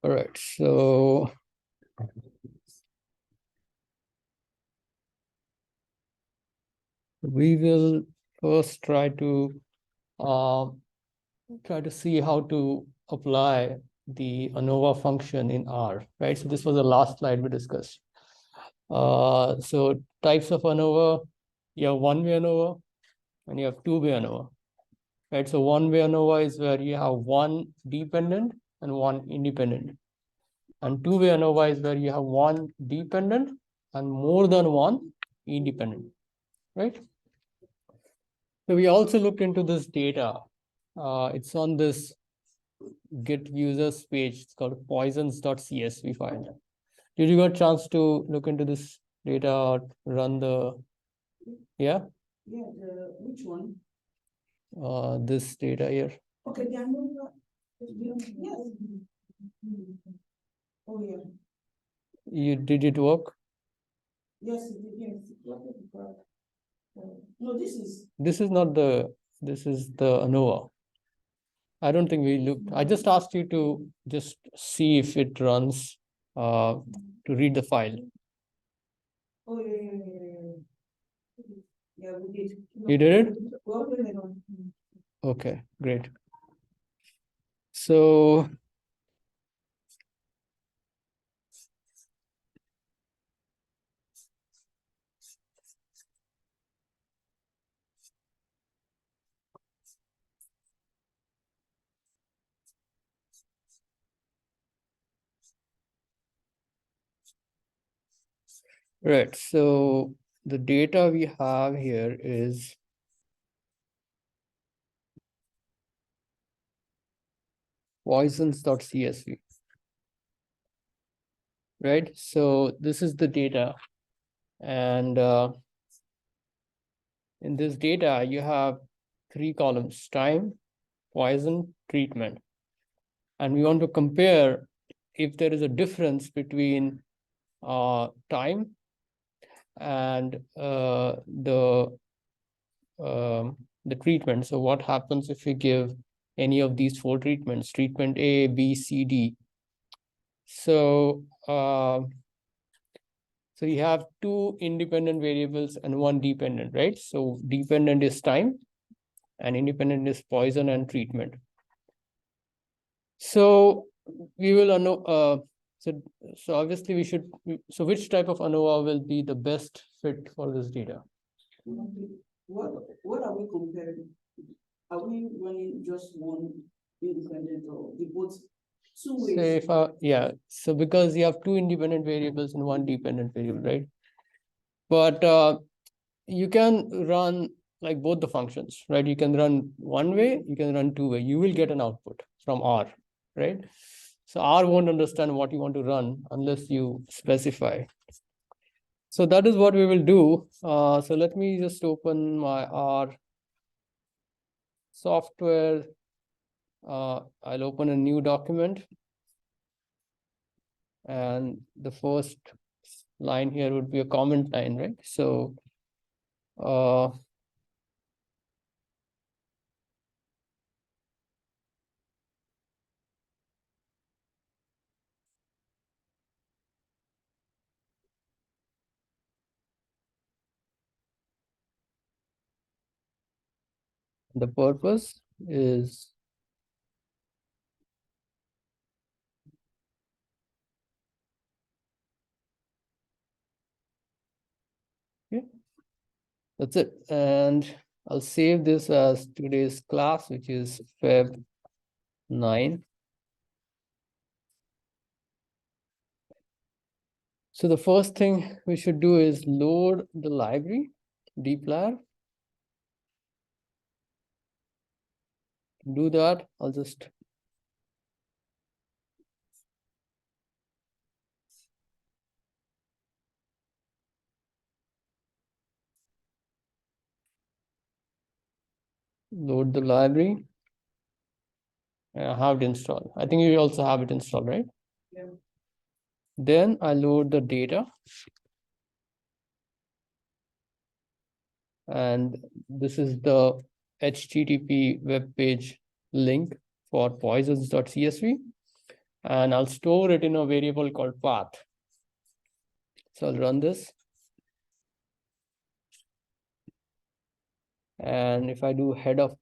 All right, so we will first try to see how to apply the Anova function in R, right? So this was the last slide we discussed. So types of Anova, you have one-way Anova and you have two-way Anova, right? So one-way Anova is where you have one dependent and one independent. And two-way Anova is where you have one dependent and more than one independent, right? So we also looked into this data. It's on this Git users page. It's called poisons.csv file. Did you get a chance to look into this data or run the, yeah? Yeah, which one? This data here. Okay, the Anova. Yes. Oh, yeah. Did it work? Yes, it did. Yes. No, this is not the, this is the Anova. I don't think we looked. I just asked you to just see if it runs to read the file. Oh, yeah. Yeah, we did. You did it? Okay, great. So right, so the data we have here is poisons.csv, right? So this is the data, and in this data you have three columns: time, poison, treatment. And we want to compare if there is a difference between time and the treatment. So what happens if we give any of these four treatments, treatment A, B, C, D? So so you have two independent variables and one dependent, right? So dependent is time and independent is poison and treatment. So we will know, so obviously we should, so which type of ANOVA will be the best fit for this data? What are we comparing? Are we running just one independent or the both two ways? Say if yeah, so because you have two independent variables and one dependent variable, right? But you can run like both the functions, right? You can run one way, you can run two way. You will get an output from R, right? So R won't understand what you want to run unless you specify. So that is what we will do. So let me just open my R software. I'll open a new document. And the first line here would be a comment line, right? So the purpose is okay. That's it. And I'll save this as today's class, which is Feb 9. So the first thing we should do is load the library, dplyr. To do that, I'll just load the library. And I have it installed. I think you also have it installed, right? Yeah. Then I load the data. And this is the HTTP web page link for poisons.csv. and I'll store it in a variable called path. So I'll run this. And if I do head of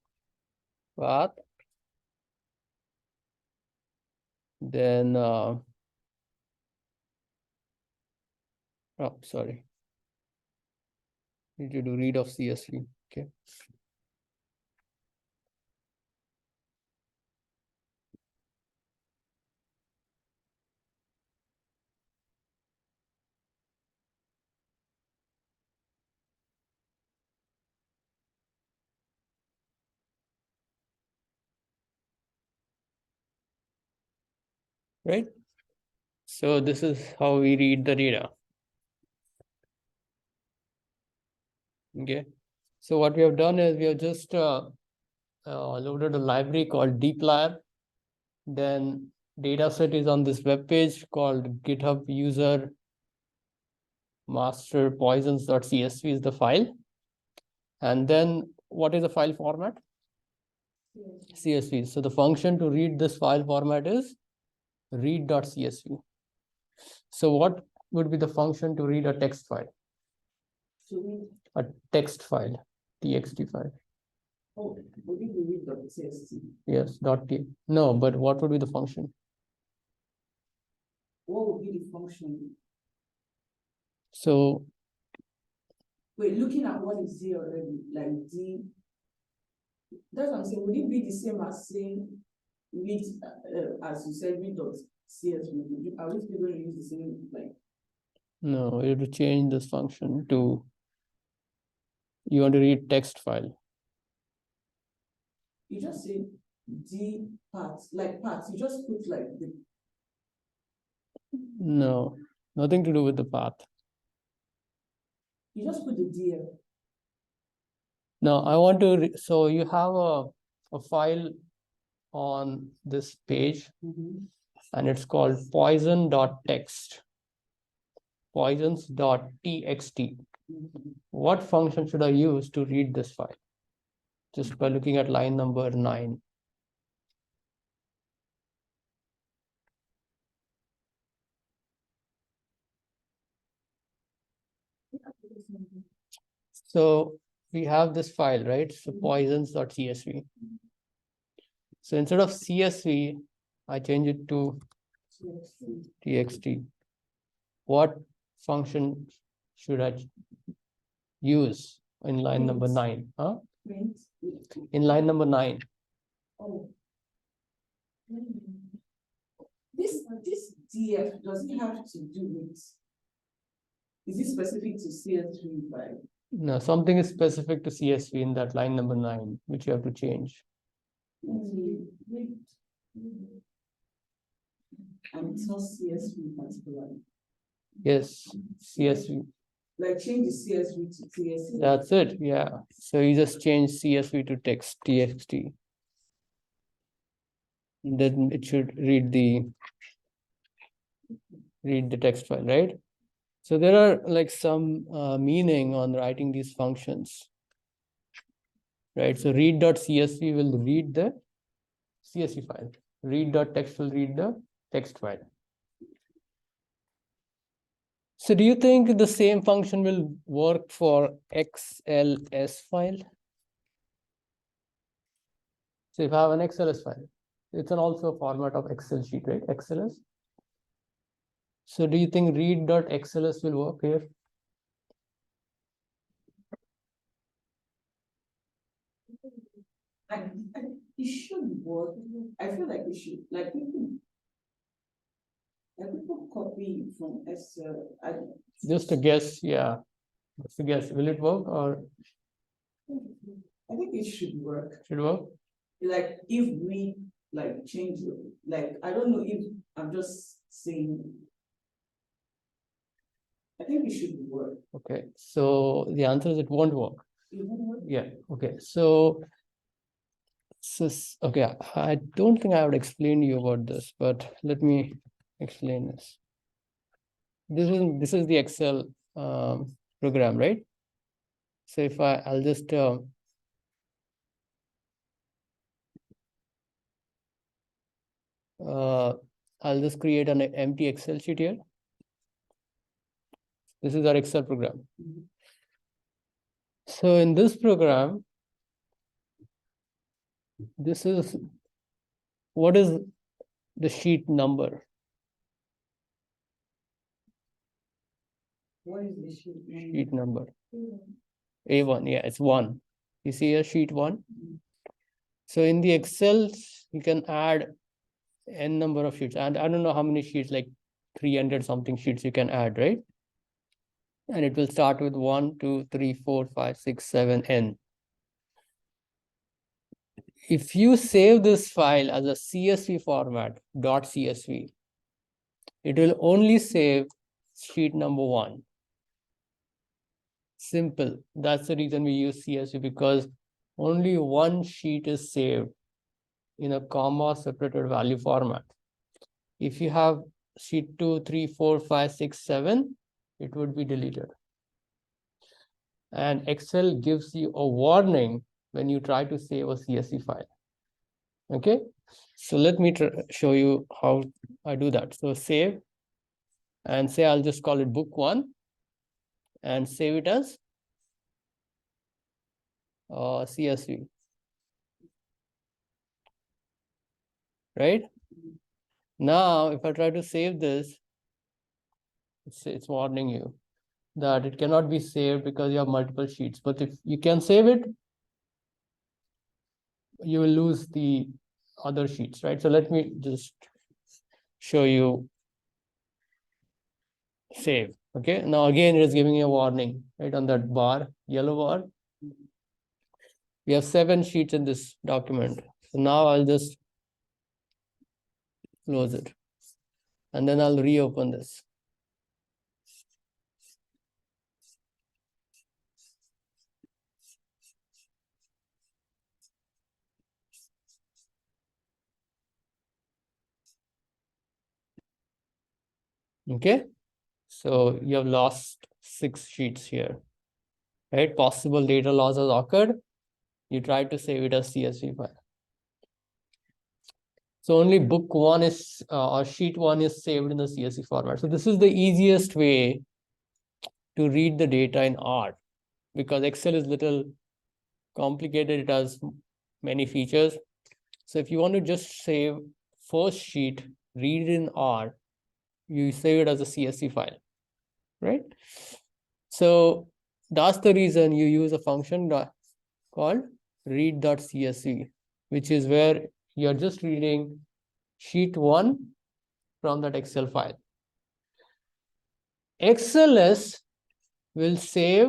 path, then, oh, sorry. Need to do read of CSV. Okay. Right. So this is how we read the data. Okay. So what we have done is we have just loaded a library called dplyr. Then dataset is on this web page called GitHub user master poisons.csv is the file. And then what is the file format? CSV. So the function to read this file format is read.csv. So what would be the function to read a text file? A text file, txt file. Oh, would it be read.txt? Yes, .t. No, but what would be the function? What would be the function? So Wait, looking at what is D already, like D, that's what I'm saying. Would it be the same as saying read, as you said, read.csv? Are we still going to use the same, like? no, you have to change this function to, you want to read text file. You just say D parts, like parts. You just put like the. No, nothing to do with the path. You just put the DL. Now I want to, so you have a file on this page and it's called poison.txt, poisons.txt. What function should I use to read this file? Just by looking at line number 9. So we have this file, right? So poisons.csv. So instead of CSV, I change it to txt. What function should I use in line number 9? Huh? Print. In line number 9. Oh. This DF, does it have to do with, is it specific to CSV file? No, something is specific to CSV in that line number 9, which you have to change. And it's not CSV particularly. Yes, CSV. Like change the CSV to TSV. That's it. Yeah. So you just change CSV to text txt. Then it should read the text file, right? So there are like some meaning on writing these functions, right? So read.csv will read the CSV file. Read.text will read the text file. So do you think the same function will work for XLS file? So if I have an XLS file, it's also a format of Excel sheet, right? XLS. So do you think read.xls will work here? It should work. I feel like it should. Like people copy from Excel. Just a guess, yeah. Just a guess. Will it work or? I think it should work. Should work? Like if we like change it, like I don't know if I'm just saying. I think it should work. Okay, so the answer is it won't work. It won't work? Yeah, okay. So okay, I don't think I would explain to you about this, but let me explain this. This is the Excel program, right? So if I'll just I'll just create an empty Excel sheet here. This is our Excel program. So in this program, this is what is the sheet number? What is the sheet? Sheet number. A1, yeah, it's 1. You see here, sheet 1. So in the Excel, you can add n number of sheets. And I don't know how many sheets, like 300 something sheets you can add, right? And it will start with 1, 2, 3, 4, 5, 6, 7, n. If you save this file as a CSV format, .csv, it will only save sheet number 1. Simple. That's the reason we use CSV, because only one sheet is saved in a comma separated value format. If you have sheet 2, 3, 4, 5, 6, 7, it would be deleted. And Excel gives you a warning when you try to save a CSV file. Okay, so let me show you how I do that. So save, and say I'll just call it book 1 and save it as CSV. Right? Now, if I try to save this, it's warning you that it cannot be saved because you have multiple sheets. But if you can save it, you will lose the other sheets, right? So let me just show you save. Okay, now again, it is giving you a warning, right, on that bar, yellow bar. We have 7 sheets in this document. So now I'll just close it. And then I'll reopen this. Okay, so you have lost 6 sheets here, right? Possible data loss has occurred. You try to save it as CSV file. So only book 1 is, or sheet 1 is saved in the CSV format. So this is the easiest way to read the data in R, because Excel is little complicated. It has many features. So if you want to just save first sheet, read it in R, you save it as a CSV file, right? So that's the reason you use a function called read.csv, which is where you're just reading sheet 1 from that Excel file. XLS will save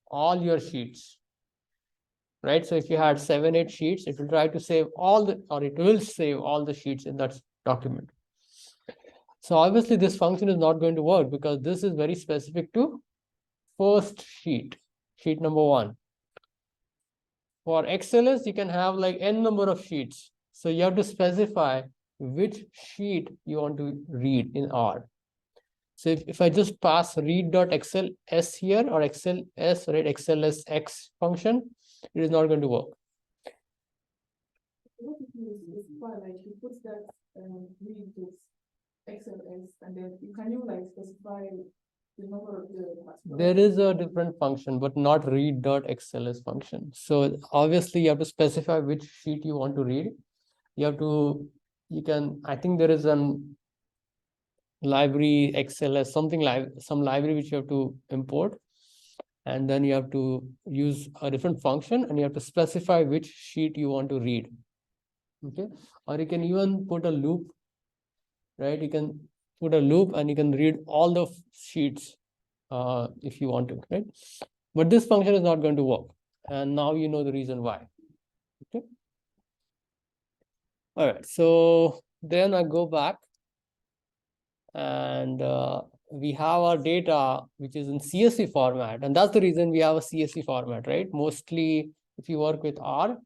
all your sheets, right? So if you had 7, 8 sheets, it will try to save all the, or it will save all the sheets in that document. So obviously this function is not going to work because this is very specific to first sheet, sheet number 1. For XLS, you can have like n number of sheets. So you have to specify which sheet you want to read in R. So if I just pass read.xls here, or xls, right, xlsx function, it is not going to work. What if you specify, like you put that read this XLS, and then can you like specify the number of the There is a different function, but not read.xls function. So obviously you have to specify which sheet you want to read. You have to, you can, I think there is an library XLS, something like some library which you have to import. And then you have to use a different function and you have to specify which sheet you want to read. Okay, or you can even put a loop, right? You can put a loop and you can read all the sheets if you want to, right? But this function is not going to work. And now you know the reason why. Okay. All right, so then I go back and we have our data, which is in CSV format. And that's the reason we have a CSV format, right? Mostly if you work with R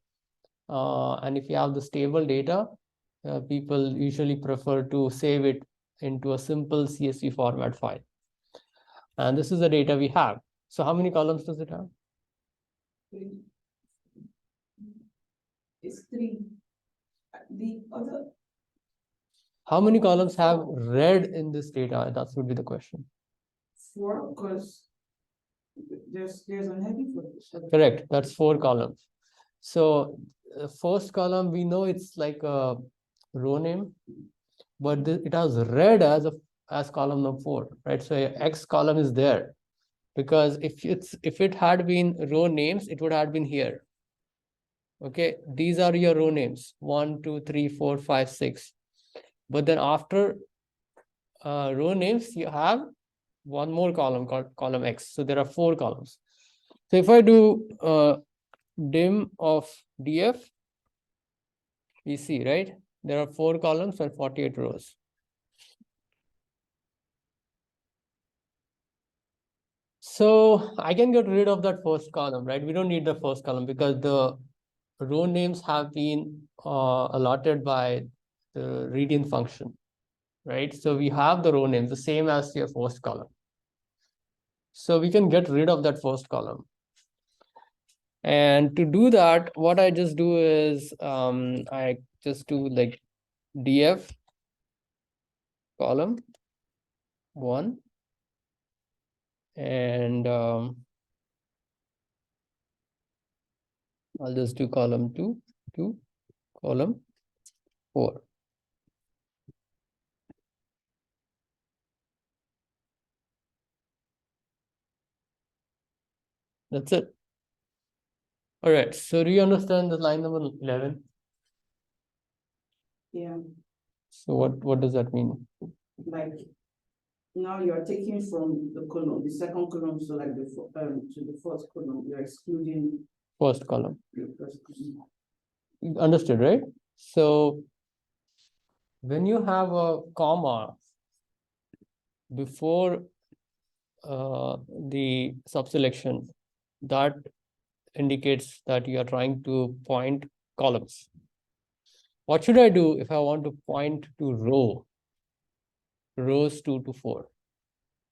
and if you have the stable data, people usually prefer to save it into a simple CSV format file. And this is the data we have. So how many columns does it have? 3. It's 3. The other, How many columns have red in this data? That would be the question. 4, because there's an heading for this. Correct. That's 4 columns. So first column, we know it's like a row name, but it has red as column number 4, right? So X column is there, because if it had been row names, it would have been here. Okay, these are your row names: 1, 2, 3, 4, 5, 6. But then after row names, you have one more column called column X. So there are 4 columns. So if I do dim of df, you see, right? There are 4 columns and 48 rows. So I can get rid of that first column, right? We don't need the first column because the row names have been allotted by the read-in function, right? So we have the row names, the same as your first column. So we can get rid of that first column. And to do that, what I just do is I just do like df column 1 and I'll just do column 2 to column 4. That's it. All right. So do you understand the line number 11? Yeah. So what does that mean? Like now you're taking from the column, the second column, so like to the first column, you're excluding First column. the first column. You understood, right? So when you have a comma before the subselection, that indicates that you are trying to point columns. What should I do if I want to point to rows 2 to 4?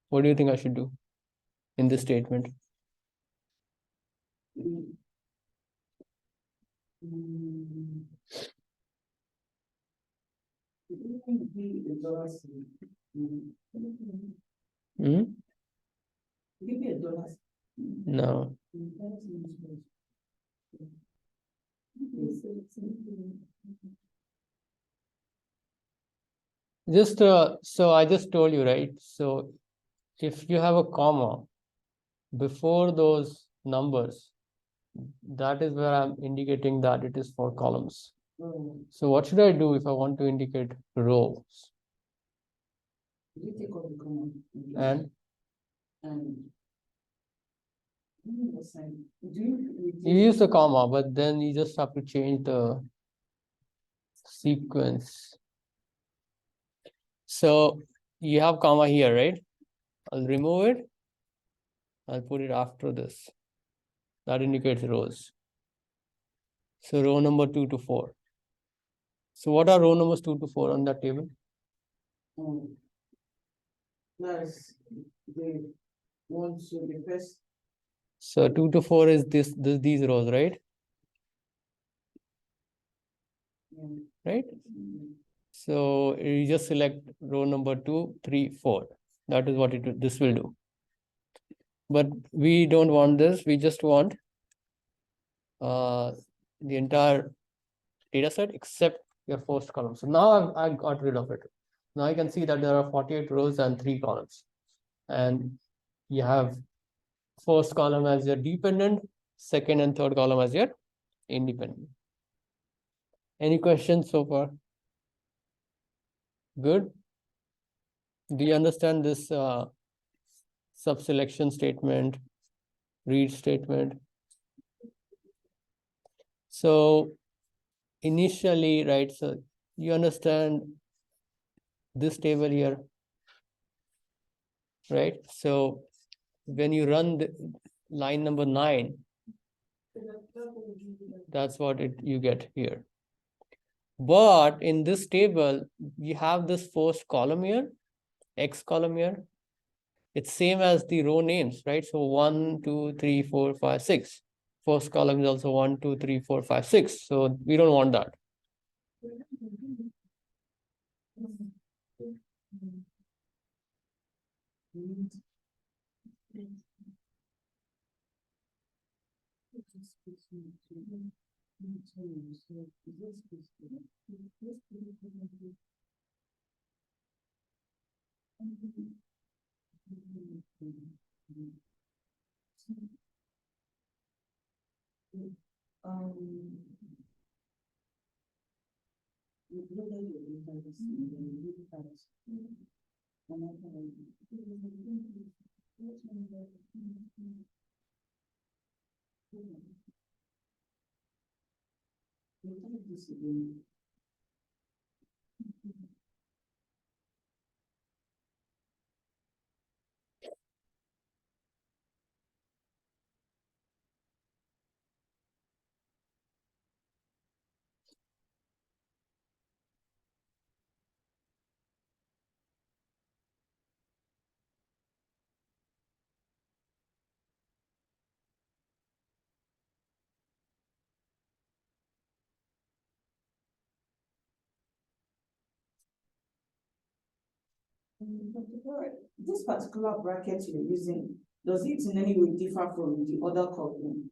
What do you think I should do in this statement? Hmm? No. Just so I just told you, right? So if you have a comma before those numbers, that is where I'm indicating that it is for columns. So what should I do if I want to indicate rows? You take off the comma. And you use the comma, but then you just have to change the sequence. So you have comma here, right? I'll remove it. I'll put it after this. That indicates rows. So row number 2 to 4. So what are row numbers 2 to 4 on that table? That's the one, so the first. So 2 to 4 is these rows, right? Right? So you just select row number 2, 3, 4. That is what this will do. But we don't want this. We just want the entire data set except your first column. So now I got rid of it. Now you can see that there are 48 rows and 3 columns. And you have first column as your dependent, second and third column as your independent. Any questions so far? Good. Do you understand this subselection statement, read statement? So initially, right, so you understand this table here, right? So when you run the line number 9, that's what you get here. But in this table, you have this first column here, X column here. It's same as the row names, right? So 1, 2, 3, 4, 5, 6. First column is also 1, 2, 3, 4, 5, 6. So we don't want that. This particular bracket you're using, does it in any way differ from the other column?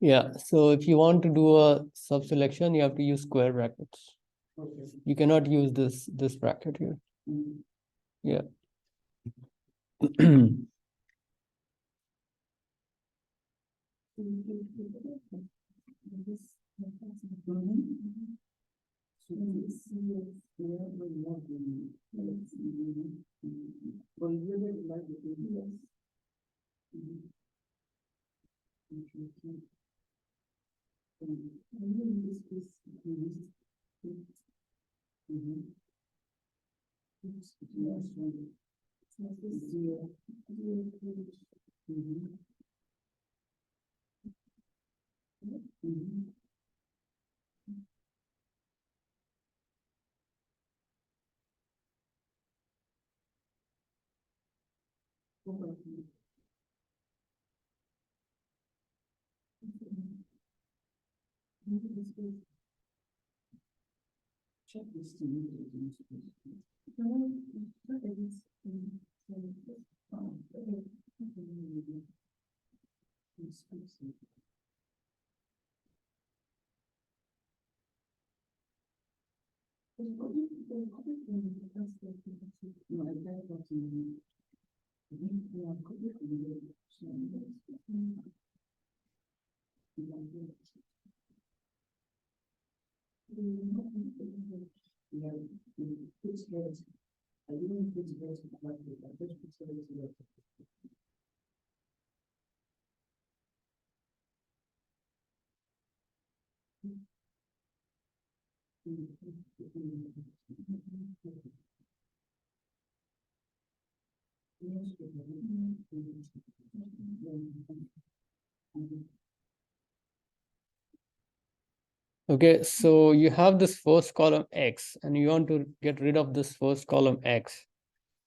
Yeah, so if you want to do a subselection, you have to use square brackets. Okay. You cannot use this bracket here. Yeah. Okay, so you have this first column X and you want to get rid of this first column X.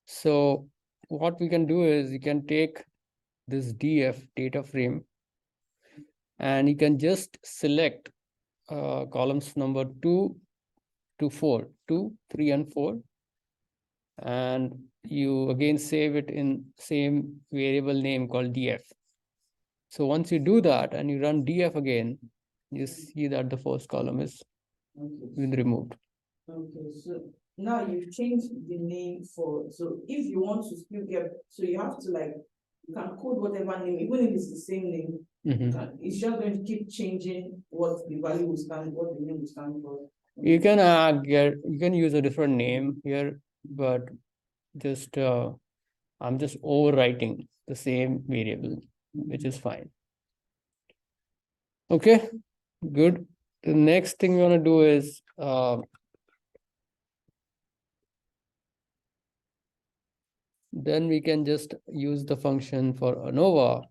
So what we can do is you can take this DF data frame and you can just select columns number 2 to 4, 2, 3, and 4. And you again save it in same variable name called DF. So once you do that and you run DF again, you see that the first column is been removed. Okay, so now you've changed the name for, so if you want to still get, so you have to like, you can code whatever name, even if it's the same name, it's just going to keep changing what the value will stand, what the name will stand for. You can you can use a different name here, but just I'm just overwriting the same variable, which is fine. Okay, good. The next thing we want to do is then we can just use the function for Anova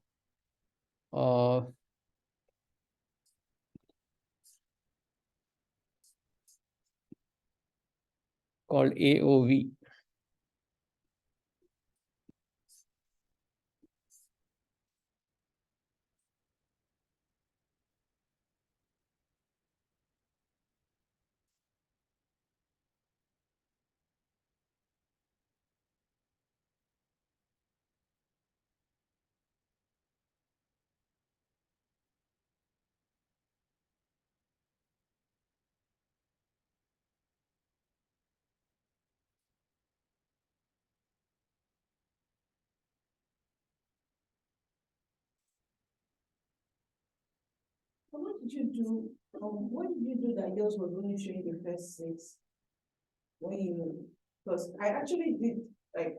called AOV. what did you do? What did you do that yours was only showing the first six? When you, because I actually did like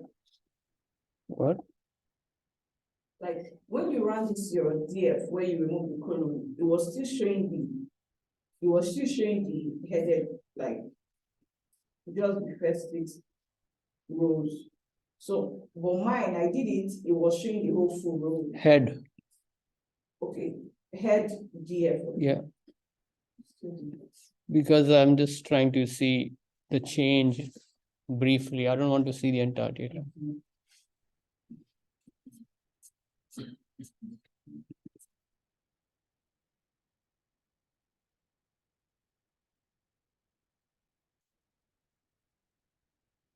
What? like when you ran this your DF where you remove the column, it was still showing the headed like just the first six rows. So, but mine, I did it, it was showing the whole full row. Head. Okay, head DF. Yeah. Because I'm just trying to see the change briefly. I don't want to see the entire data.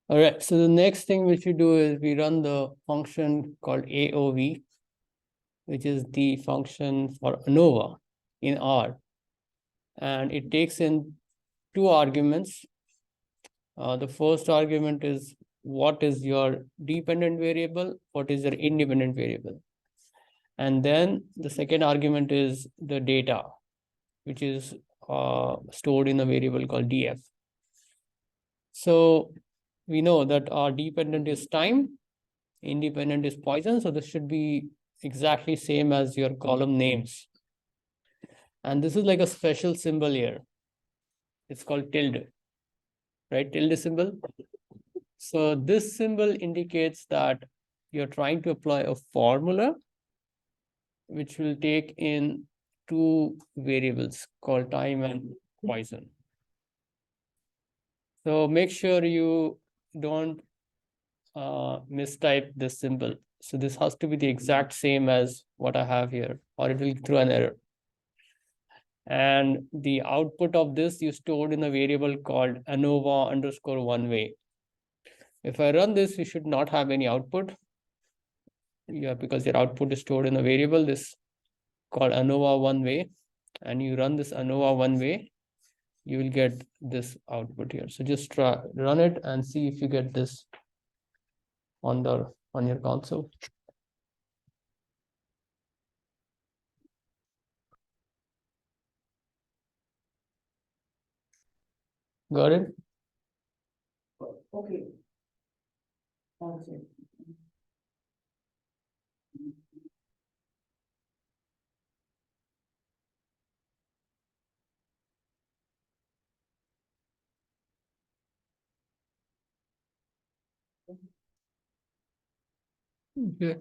All right, so the next thing which we do is we run the function called AOV, which is the function for Anova in R. And it takes in two arguments. The first argument is what is your dependent variable, what is your independent variable. And then the second argument is the data, which is stored in a variable called df. So we know that our dependent is time, independent is Poisson. So this should be exactly same as your column names. And this is like a special symbol here. It's called tilde, right? Tilde symbol. So this symbol indicates that you're trying to apply a formula which will take in two variables called time and Poisson. So make sure you don't mistype this symbol. So this has to be the exact same as what I have here, or it will throw an error. And the output of this you stored in a variable called Anova underscore one way. If I run this, you should not have any output. Yeah, because your output is stored in a variable, this called Anova one way, and you run this Anova one way, you will get this output here. So just try run it and see if you get this on your console. Got it? Okay. Okay. Okay.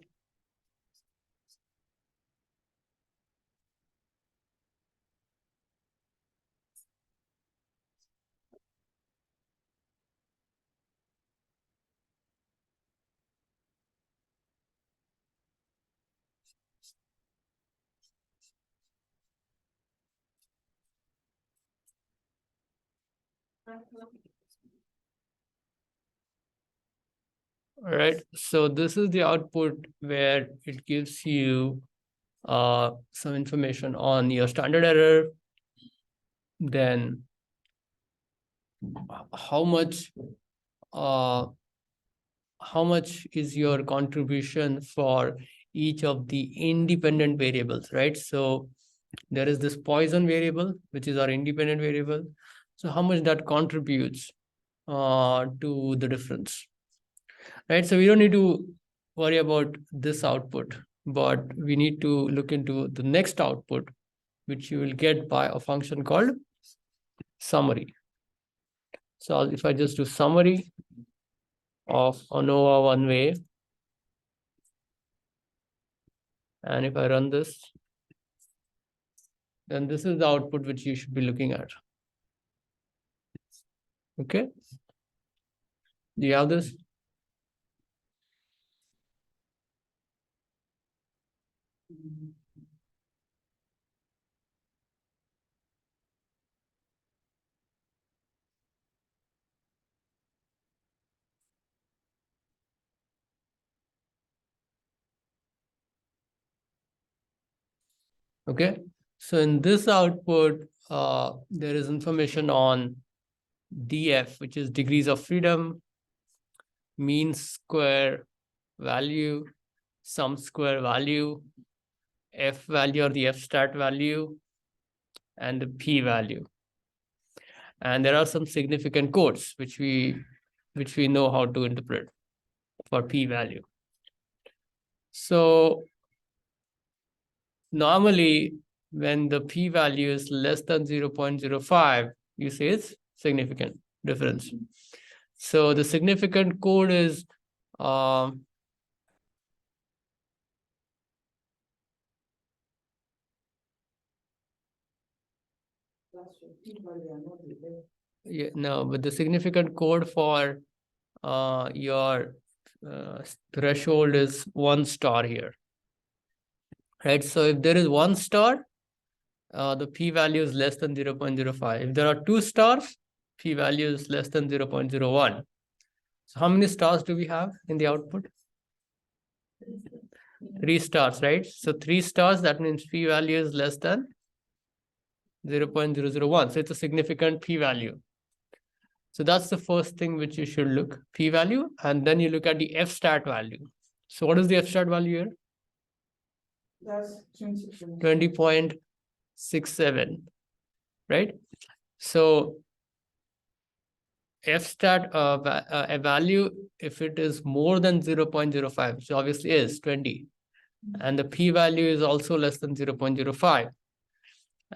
All right, so this is the output where it gives you some information on your standard error, then how much is your contribution for each of the independent variables, right? So there is this Poisson variable, which is our independent variable. So how much that contributes to the difference, right? So we don't need to worry about this output, but we need to look into the next output, which you will get by a function called summary. So if I just do summary of Anova one way, and if I run this, then this is the output which you should be looking at. Okay. Do you have this? Okay. So in this output, there is information on DF, which is degrees of freedom, mean square value, sum square value, F value or the F stat value, and the p-value. And there are some significant codes which we know how to interpret for p-value. So normally when the p-value is less than 0.05, you say it's significant difference. So the significant code is yeah, no, but the significant code for your threshold is 1 star here, right? So if there is 1 star, the p-value is less than 0.05. If there are 2 stars, p-value is less than 0.01. So how many stars do we have in the output? 3 stars, right? So 3 stars, that means p-value is less than 0.001. So it's a significant p-value. So that's the first thing which you should look, p-value, and then you look at the f-stat value. So what is the f-stat value here? That's 20.67, right? So f-stat a value, if it is more than 0.05, which obviously is 20, and the p-value is also less than 0.05,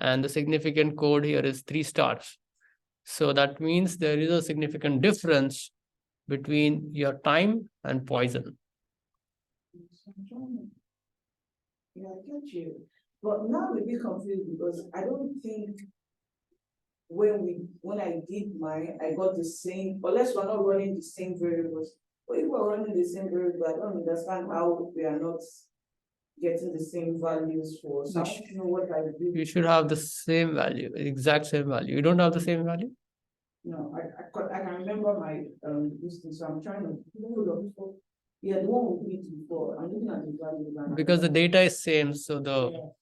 and the significant code here is 3 stars. So that means there is a significant difference between your time and poison. Yeah, I get you. But now I'm a bit confused because I don't think when I did mine, I got the same, unless we're not running the same variables. But if we're running the same variable, I don't understand how we are not getting the same values for. So I don't know what I do. You should have the same value, exact same value. You don't have the same value? No, I can remember my this thing, so I'm trying to hold up. Yeah, the one we did before. I'm looking at the value. Because the data is same, so the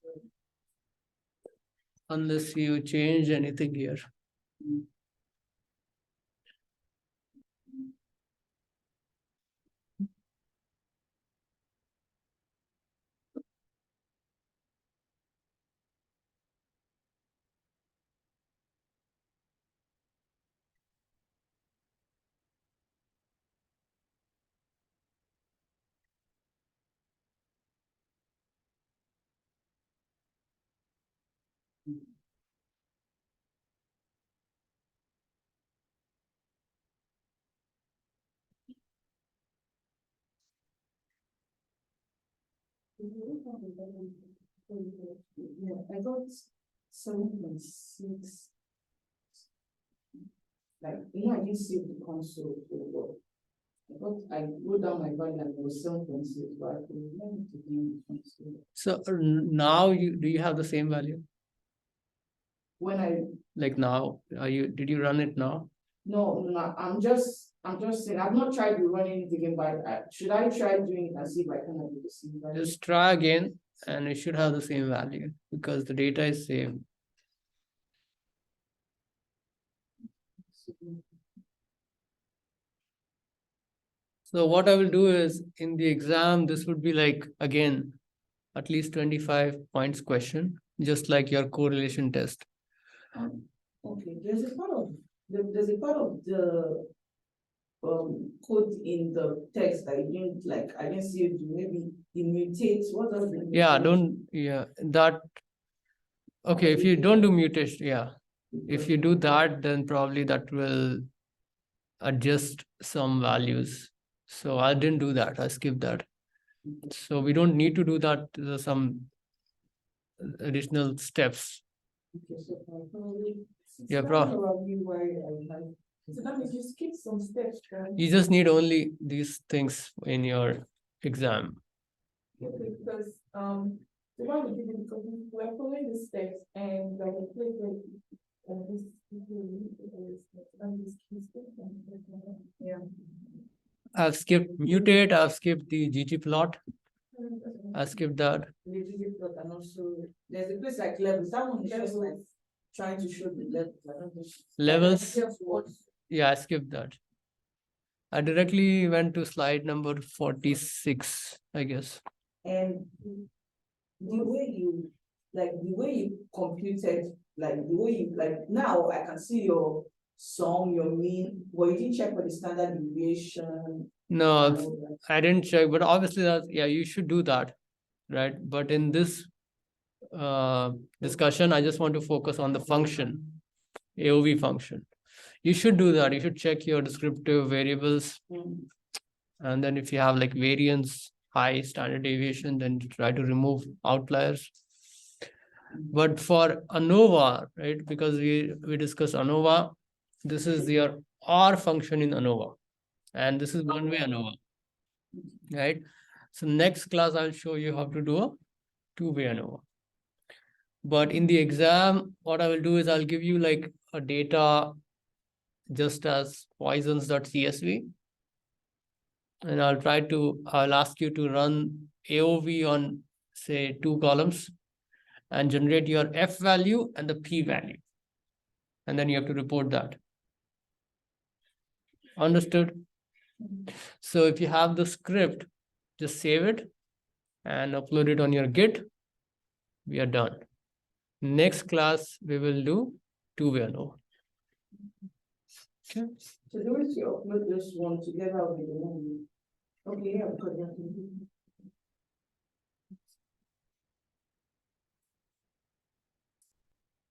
unless you change anything here. Yeah, I got 7.6. Like, I didn't save the console. I wrote down my value and it was 7.6, but I could remember to be console. So now do you have the same value? When I like now, did you run it now? No, I'm just saying I've not tried to run anything again, but should I try doing it and see if I can do the same value? Just try again and it should have the same value because the data is same. So what I will do is in the exam, this would be like, again, at least 25 points question, just like your correlation test. Okay, there's a part of the code in the text that I didn't see it. Maybe it mutates. What does it mutate? That. Okay, if you don't do mutation, if you do that, then probably that will adjust some values. So I didn't do that. I skipped that. So we don't need to do that. There's some additional steps. Okay, so probably. Yeah, bro. So that means you skip some steps. You just need only these things in your exam. Okay, because the one we did, because we're following the steps and the place where yeah. I've skipped mutate, I've skipped the ggplot. I skipped that. The ggplot and also there's a place like levels. That one is just like trying to show the levels. Levels? Yeah, I skipped that. I directly went to slide number 46, I guess. And the way you computed like the way you, like now I can see your sum, your mean, but you didn't check for the standard deviation. No, and all that. I didn't check, but obviously that's, yeah, you should do that, right? But in this discussion, I just want to focus on the function, AOV function. You should do that. You should check your descriptive variables. And then if you have like variance, high standard deviation, then try to remove outliers. But for ANOVA, right, because we discussed ANOVA, this is your R function in ANOVA. And this is one-way ANOVA, right? So next class, I'll show you how to do a two-way ANOVA. But in the exam, what I will do is I'll give you like a data just as poissons.csv. And I'll ask you to run AOV on, say, 2 columns and generate your F value and the P value. And then you have to report that. Understood? So if you have the script, just save it and upload it on your Git. We are done. Next class, we will do two-way ANOVA. Okay. So the way you upload this one together with the one. Okay, yeah, because